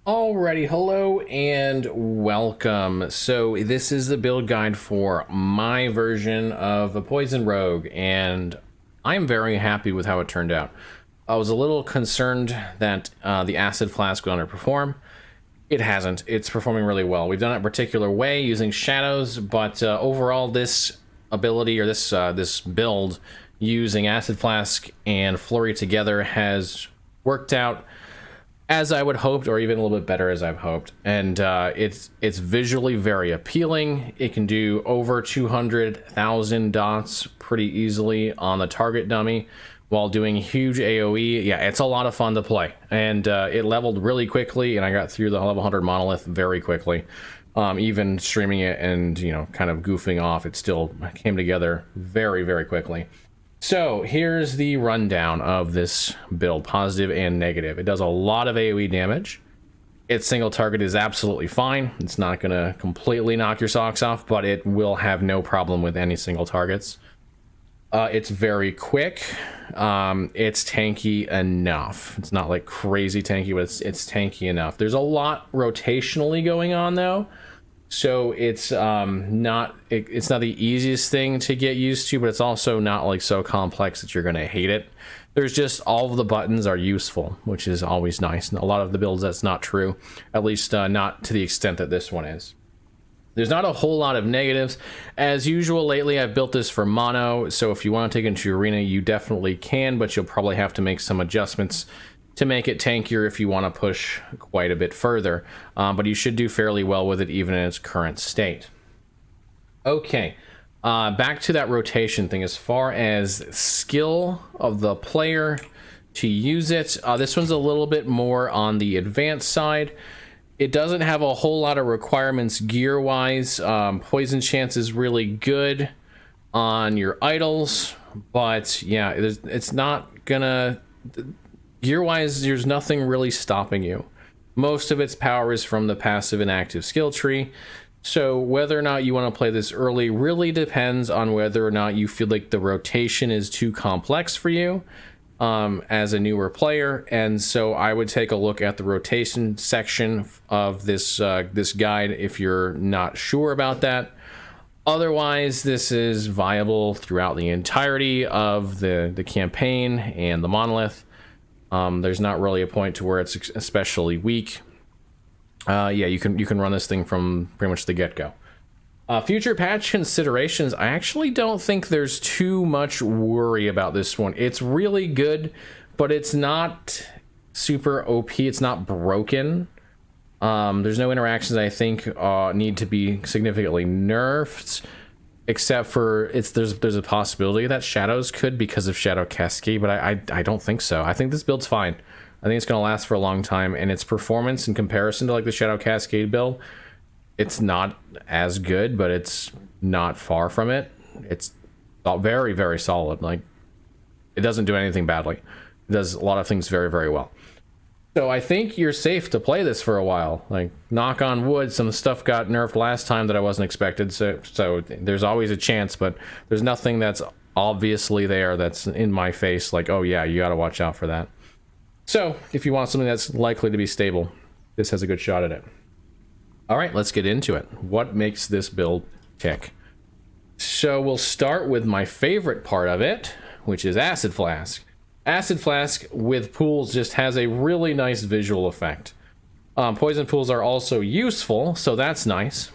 Alrighty, hello and welcome. So this is the build guide for my version of the Poison Rogue, and I'm very happy with how it turned out. I was a little concerned that the Acid Flask would underperform. It hasn't. It's performing really well. We've done it a particular way using Shadows, but overall this ability, or this build using Acid Flask and Flurry together has worked out as I would hoped, or even a little bit better as I've hoped. And it's visually very appealing. It can do over 200,000 dots pretty easily on the target dummy while doing huge AoE. Yeah, it's a lot of fun to play. And it leveled really quickly, and I got through the level 100 monolith very quickly. Even streaming it and, you know, kind of goofing off, it still came together very, very quickly. So here's the rundown of this build, positive and negative. It does a lot of AoE damage. Its single target is absolutely fine. It's not going to completely knock your socks off, but it will have no problem with any single targets. It's very quick. It's tanky enough. It's not like crazy tanky, but it's tanky enough. There's a lot rotationally going on though. So it's not the easiest thing to get used to, but it's also not like so complex that you're going to hate it. There's just all of the buttons are useful, which is always nice. And a lot of the builds that's not true, at least not to the extent that this one is. There's not a whole lot of negatives. As usual lately, I've built this for mono, so if you want to take it into your arena, you definitely can, but you'll probably have to make some adjustments to make it tankier if you want to push quite a bit further, but you should do fairly well with it even in its current state. Okay, back to that rotation thing. As far as skill of the player to use it, this one's a little bit more on the advanced side. It doesn't have a whole lot of requirements gear wise. Poison chance is really good on your idols, but yeah, it's not gonna, gear-wise, there's nothing really stopping you. Most of its power is from the passive and active skill tree, so whether or not you want to play this early really depends on whether or not you feel like the rotation is too complex for you as a newer player. And so I would take a look at the rotation section of this guide if you're not sure about that. Otherwise, this is viable throughout the entirety of the campaign and the monolith. There's not really a point to where it's especially weak. Yeah, you can run this thing from pretty much the get-go. Future patch considerations, I actually don't think there's too much worry about this one. It's really good, but it's not super OP. It's not broken. There's no interactions I think need to be significantly nerfed. Except for there's a possibility that Shadows could because of Shadow Cascade, but I don't think so. I think this build's fine. I think it's going to last for a long time, and its performance in comparison to like the Shadow Cascade build, it's not as good, but it's not far from it. It's very, very solid. Like, it doesn't do anything badly. It does a lot of things very, very well. So I think you're safe to play this for a while. Like, knock on wood, some stuff got nerfed last time that I wasn't expected, so there's always a chance, but there's nothing that's obviously there that's in my face like, oh yeah, you gotta watch out for that. So if you want something that's likely to be stable, this has a good shot at it. All right, let's get into it. What makes this build tick? So we'll start with my favorite part of it, which is Acid Flask. Acid Flask with pools just has a really nice visual effect. Poison pools are also useful, so that's nice.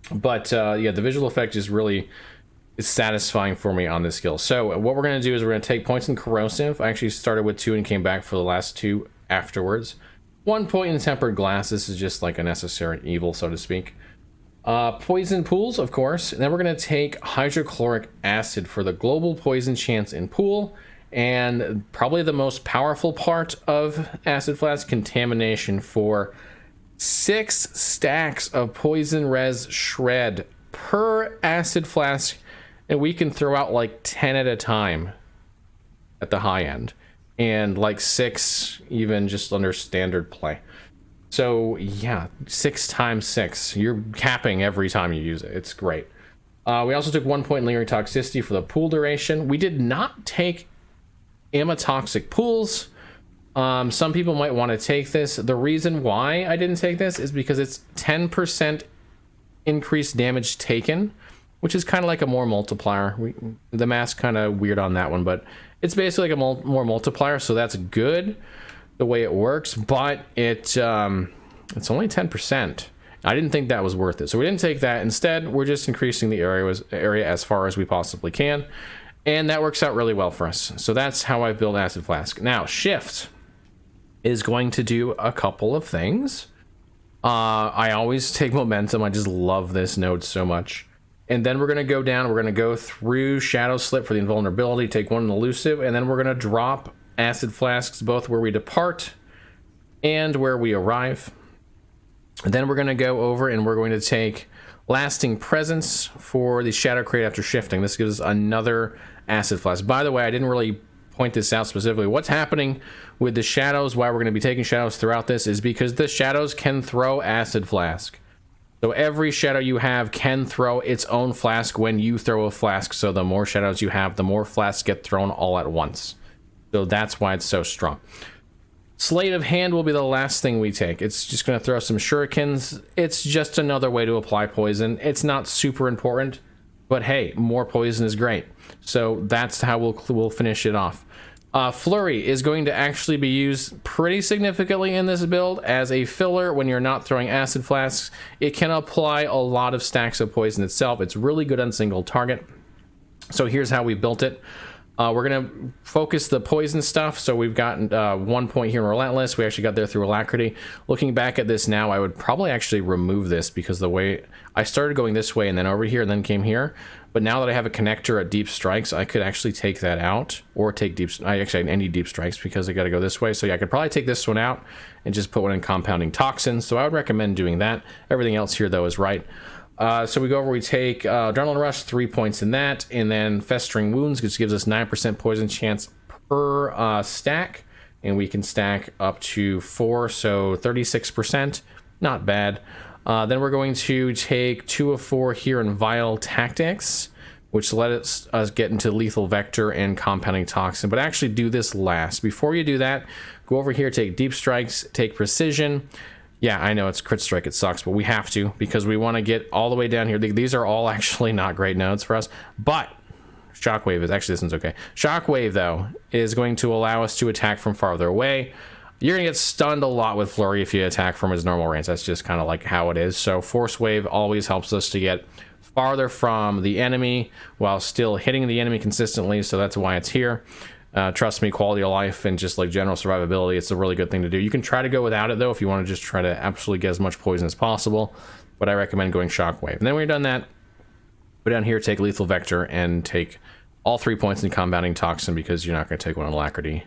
But yeah, the visual effect is really satisfying for me on this skill. So what we're going to do is we're going to take points in Corrosive. I actually started with 2 and came back for the last 2 afterwards. 1 point in Tempered Glass. This is just like a necessary evil, so to speak. Poison pools, of course. And then we're going to take Hydrochloric Acid for the global poison chance in pool. And probably the most powerful part of Acid Flask, Contamination, for 6 stacks of Poison Res Shred per Acid Flask, and we can throw out like 10 at a time at the high end, and like 6 even just under standard play. So yeah, 6 times 6, you're capping every time you use it. It's great. We also took 1 point in Lingering Toxicity for the pool duration. We did not take Amatoxic pools. Some people might want to take this. The reason why I didn't take this is because it's 10% increased damage taken, which is kind of like a more multiplier. The math's kind of weird on that one, but it's basically like a more multiplier, so that's good the way it works, but it's only 10%. I didn't think that was worth it, so we didn't take that. Instead, we're just increasing the area as far as we possibly can, and that works out really well for us. So that's how I build Acid Flask. Now, Shift is going to do a couple of things. I always take Momentum. I just love this node so much. And then we're going to go down, we're going to go through Shadow Slip for the invulnerability, take one in Elusive, and then we're going to drop Acid Flasks both where we depart and where we arrive. And then we're going to go over and we're going to take Lasting Presence for the Shadow Crate after shifting. This gives us another Acid Flask. By the way, I didn't really point this out specifically. What's happening with the shadows, why we're going to be taking shadows throughout this, is because the shadows can throw Acid Flask. So every shadow you have can throw its own flask when you throw a flask. So the more shadows you have, the more flasks get thrown all at once. So that's why it's so strong. Sleight of Hand will be the last thing we take. It's just going to throw some shurikens. It's just another way to apply poison. It's not super important, but hey, more poison is great. So that's how we'll finish it off. Flurry is going to actually be used pretty significantly in this build as a filler when you're not throwing Acid Flasks. It can apply a lot of stacks of poison itself. It's really good on single target. So here's how we built it. We're going to focus the poison stuff. So we've gotten 1 point here in Relentless. We actually got there through Alacrity. Looking back at this now, I would probably actually remove this because the way I started going this way and then over here and then came here. But now that I have a connector at Deep Strikes, I could actually take that out or take I need Deep Strikes because I got to go this way. So yeah, I could probably take this one out and just put one in Compounding Toxins. So I would recommend doing that. Everything else here though is right. So we go over, we take Adrenaline Rush, 3 points in that, and then Festering Wounds, which gives us 9% poison chance per stack, and we can stack up to 4, so 36%, not bad. Then we're going to take 2 of 4 here in Vile Tactics, which lets us get into Lethal Vector and Compounding Toxin, but actually do this last. Before you do that, go over here, take Deep Strikes, take Precision. Yeah, I know it's crit strike, it sucks, but we have to because we want to get all the way down here. These are all actually not great nodes for us, but Shockwave is actually, this one's okay. Shockwave though is going to allow us to attack from farther away. You're gonna get stunned a lot with Flurry if you attack from his normal range. That's just kind of like how it is. So Force Wave always helps us to get farther from the enemy while still hitting the enemy consistently, so that's why it's here. Trust me, quality of life and just like general survivability, it's a really good thing to do. You can try to go without it though if you want to just try to absolutely get as much poison as possible, but I recommend going Shockwave. And then when you're done that, go down here, take Lethal Vector, and take all 3 points in Compounding Toxin because you're not going to take one on Alacrity,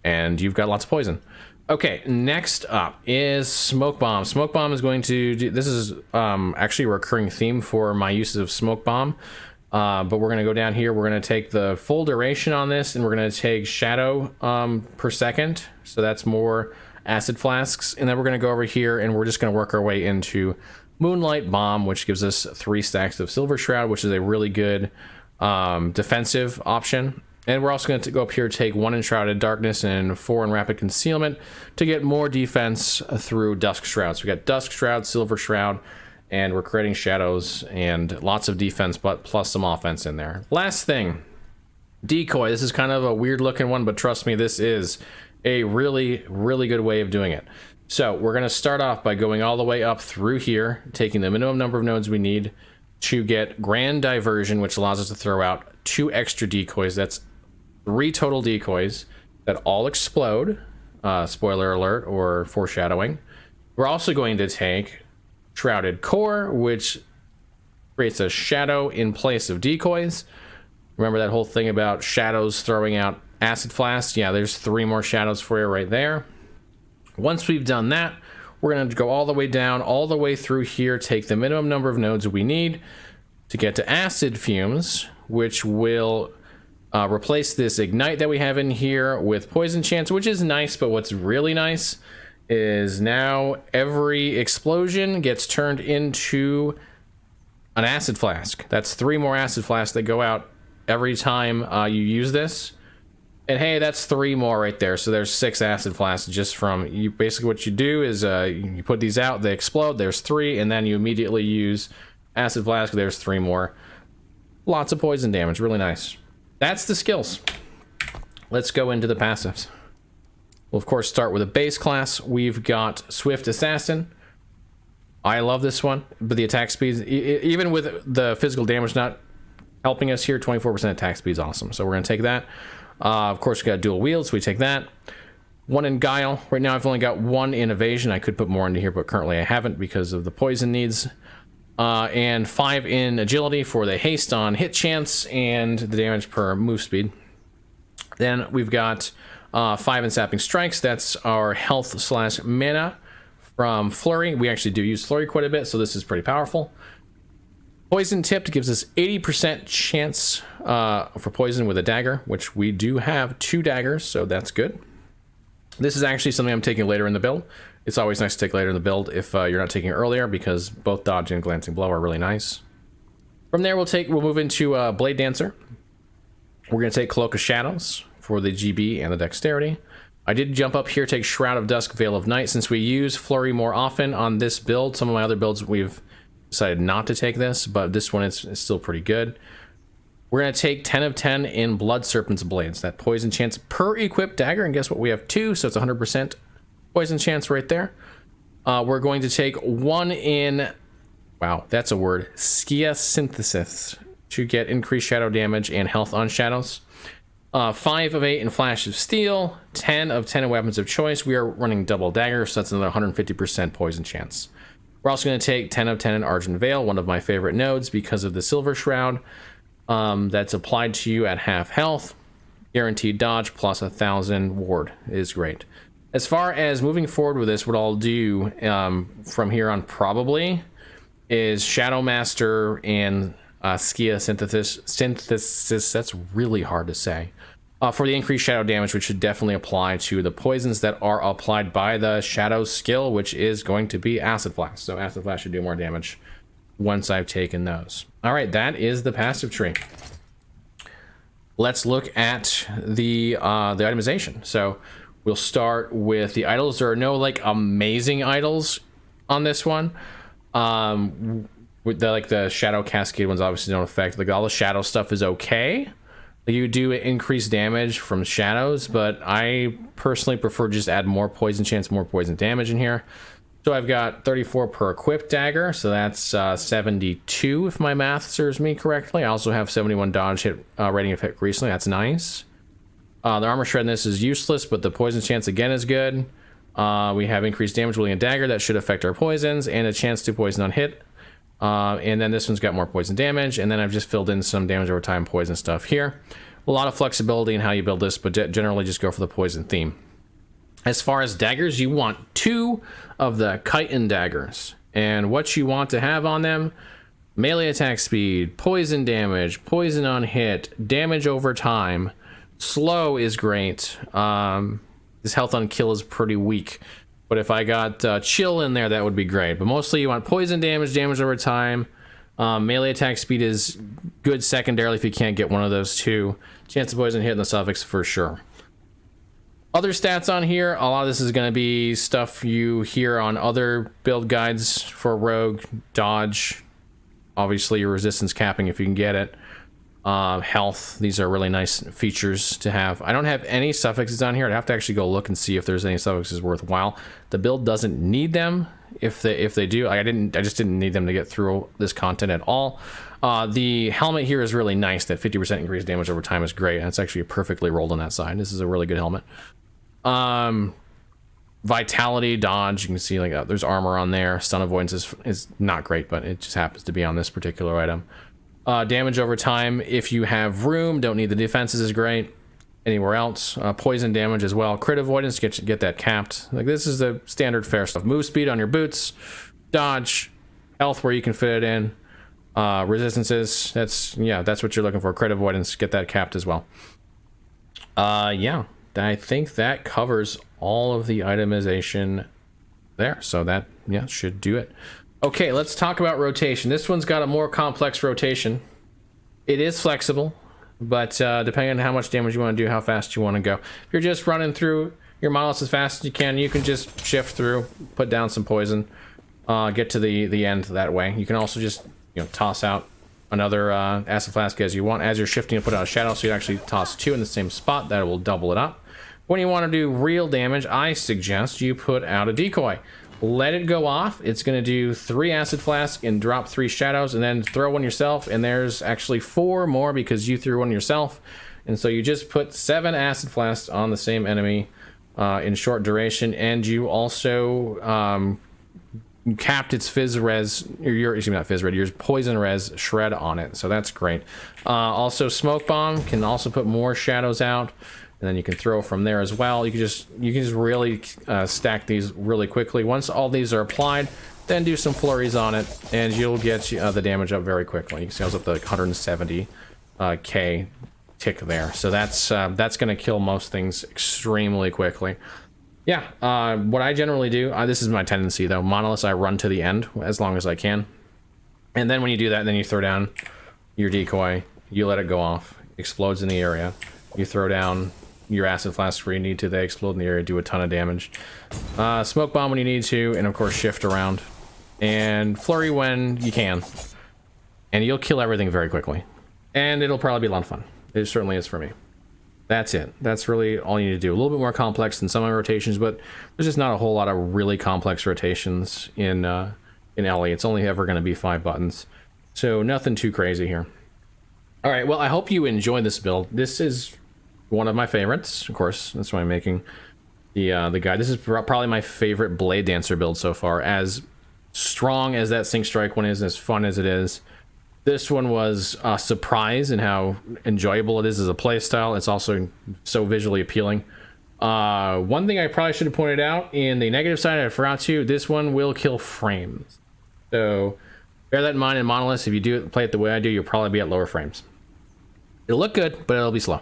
and you've got lots of poison. Okay, next up is Smoke Bomb. Smoke Bomb is going to do, this is actually a recurring theme for my uses of Smoke Bomb. But we're going to go down here, we're going to take the full duration on this, and we're going to take Shadow per second, so that's more Acid Flasks, and then we're going to go over here and we're just going to work our way into Moonlight Bomb, which gives us 3 stacks of Silver Shroud, which is a really good defensive option. And we're also going to go up here, take 1 Enshrouded Darkness and 4 in Rapid Concealment to get more defense through Dusk Shroud. So we got Dusk Shroud, Silver Shroud, and we're creating shadows and lots of defense, but plus some offense in there. Last thing, Decoy. This is kind of a weird looking one, but trust me, this is a really, really good way of doing it. So we're going to start off by going all the way up through here, taking the minimum number of nodes we need to get Grand Diversion, which allows us to throw out 2 extra decoys. That's 3 total decoys that all explode. Spoiler alert or foreshadowing. We're also going to take Shrouded Core, which creates a shadow in place of decoys. Remember that whole thing about shadows throwing out Acid Flask? Yeah, there's 3 more shadows for you right there. Once we've done that, we're going to go all the way down, all the way through here, take the minimum number of nodes we need to get to Acid Fumes, which will replace this Ignite that we have in here with Poison Chance, which is nice, but what's really nice is now every explosion gets turned into an Acid Flask. That's 3 more Acid Flasks that go out every time you use this. And hey, that's 3 more right there. So there's 6 acid flasks just from you. Basically, what you do is you put these out, they explode. There's 3, and then you immediately use acid flask. There's 3 more. Lots of poison damage. Really nice. That's the skills. Let's go into the passives. We'll of course start with a base class. We've got Swift Assassin. I love this one, but the attack speed, even with the physical damage not helping us here, 24% attack speed is awesome. So we're going to take that. Of course, we got dual wield, so we take that. 1 in Guile. Right now, I've only got 1 in Evasion. I could put more into here, but currently I haven't because of the poison needs. And 5 in Agility for the haste on hit chance and the damage per move speed. Then we've got 5 in Sapping Strikes. That's our health / mana from Flurry. We actually do use Flurry quite a bit, so this is pretty powerful. Poison Tipped gives us 80% chance for poison with a dagger, which we do have 2 daggers, so that's good. This is actually something I'm taking later in the build. It's always nice to take later in the build if you're not taking it earlier, because both Dodge and Glancing Blow are really nice. From there, we'll move into Blade Dancer. We're going to take Cloak of Shadows for the GB and the Dexterity. I did jump up here, take Shroud of Dusk, Veil of Night. Since we use Flurry more often on this build, some of my other builds we've decided not to take this, but this one is still pretty good. We're going to take 10 of 10 in Blood Serpent's Blades. That poison chance per equipped dagger, and guess what? We have 2, so it's 100% poison chance right there. We're going to take 1 in, wow, that's a word, Skia Synthesis, to get increased shadow damage and health on shadows. 5 of 8 in Flash of Steel, 10 of 10 in Weapons of Choice. We are running double dagger, so that's another 150% poison chance. We're also going to take 10 of 10 in Argent Veil, one of my favorite nodes because of the Silver Shroud. That's applied to you at half health. Guaranteed dodge plus 1,000 ward is great. As far as moving forward with this, what I'll do from here on probably is Shadow Master and Skia Synthesis. That's really hard to say. For the increased shadow damage, which should definitely apply to the poisons that are applied by the Shadow skill, which is going to be Acid Flask. So Acid Flask should do more damage once I've taken those. All right, that is the passive tree. Let's look at the itemization. So we'll start with the idols. There are no like amazing idols on this one. With the Shadow Cascade ones obviously don't affect. Like all the shadow stuff is okay. You do increase damage from shadows, but I personally prefer just add more poison chance, more poison damage in here. So I've got 34 per equipped dagger, so that's 72 if my math serves me correctly. I also have 71 dodge hit rating of hit recently. That's nice. The armor shred in this is useless, but the poison chance again is good. We have increased damage wielding a dagger that should affect our poisons, and a chance to poison on hit. And then this one's got more poison damage, and then I've just filled in some damage over time poison stuff here. A lot of flexibility in how you build this, but generally just go for the poison theme. As far as daggers, you want 2 of the chitin daggers, and what you want to have on them: melee attack speed, poison damage, poison on hit, damage over time. Slow is great. This health on kill is pretty weak, but if I got chill in there, that would be great. But mostly you want poison damage, damage over time. Melee attack speed is good secondarily if you can't get one of those 2. Chance of poison hit in the suffix for sure. Other stats on here, a lot of this is going to be stuff you hear on other build guides for rogue. Dodge, obviously your resistance capping if you can get it. Health, these are really nice features to have. I don't have any suffixes on here. I'd have to actually go look and see if there's any suffixes worthwhile. The build doesn't need them. If they do, I just didn't need them to get through this content at all. The helmet here is really nice. That 50% increased damage over time is great, and it's actually perfectly rolled on that side. This is a really good helmet. Vitality, dodge, you can see like there's armor on there. Stun avoidance is not great, but it just happens to be on this particular item. Damage over time, if you have room, don't need the defenses, is great. Anywhere else, poison damage as well. Crit avoidance, get that capped. Like this is the standard fare stuff. Move speed on your boots, dodge, health where you can fit it in. Resistances, that's what you're looking for. Crit avoidance, get that capped as well. Yeah, I think that covers all of the itemization there. So that, yeah, should do it. Okay, let's talk about rotation. This one's got a more complex rotation. It is flexible. but depending on how much damage you want to do, how fast you want to go. If you're just running through your models as fast as you can just shift through, put down some poison, get to the end that way. You can also just, you know, toss out another acid flask as you want. As you're shifting, to put out a shadow, so you actually toss 2 in the same spot. That will double it up. When you want to do real damage, I suggest you put out a decoy. Let it go off. It's going to do 3 acid flasks and drop 3 shadows, and then throw one yourself, and there's actually 4 more because you threw one yourself. And so you just put 7 acid flasks on the same enemy in short duration, and you also capped its fizz res, or your, excuse me, not fizz res, your poison res shred on it, so that's great. Also, smoke bomb can also put more shadows out, and then you can throw from there as well. You can just really stack these really quickly. Once all these are applied, then do some flurries on it, and you'll get the damage up very quickly. You can see I was up to like 170 k tick there, so that's going to kill most things extremely quickly. Yeah, what I generally do, this is my tendency though, monoliths I run to the end as long as I can. And then when you do that, then you throw down your decoy, you let it go off, explodes in the area, you throw down your acid flask where you need to, they explode in the area, do a ton of damage. Smoke bomb when you need to, and of course shift around. And flurry when you can. And you'll kill everything very quickly. And it'll probably be a lot of fun. It certainly is for me. That's it. That's really all you need to do. A little bit more complex than some of my rotations, but there's just not a whole lot of really complex rotations in Ellie. It's only ever going to be 5 buttons. So nothing too crazy here. All right, well, I hope you enjoyed this build. This is one of my favorites, of course. That's why I'm making the guide. This is probably my favorite Blade Dancer build so far. As strong as that Sync Strike one is, as fun as it is, this one was a surprise in how enjoyable it is as a playstyle. It's also so visually appealing. One thing I probably should have pointed out in the negative side, I forgot to, this one will kill frames. So bear that in mind in monoliths. If you play it the way I do, you'll probably be at lower frames. It'll look good, but it'll be slow.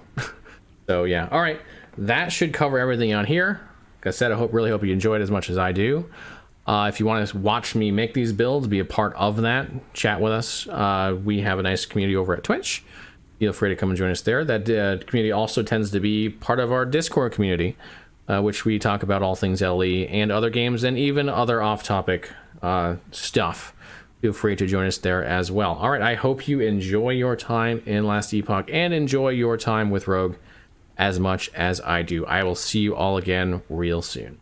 So yeah, all right. That should cover everything on here. Like I said, I really hope you enjoyed it as much as I do. If you want to watch me make these builds, be a part of that, chat with us. We have a nice community over at Twitch. Feel free to come and join us there. That community also tends to be part of our Discord community, which we talk about all things LE and other games and even other off-topic stuff. Feel free to join us there as well. All right, I hope you enjoy your time in Last Epoch and enjoy your time with Rogue as much as I do. I will see you all again real soon.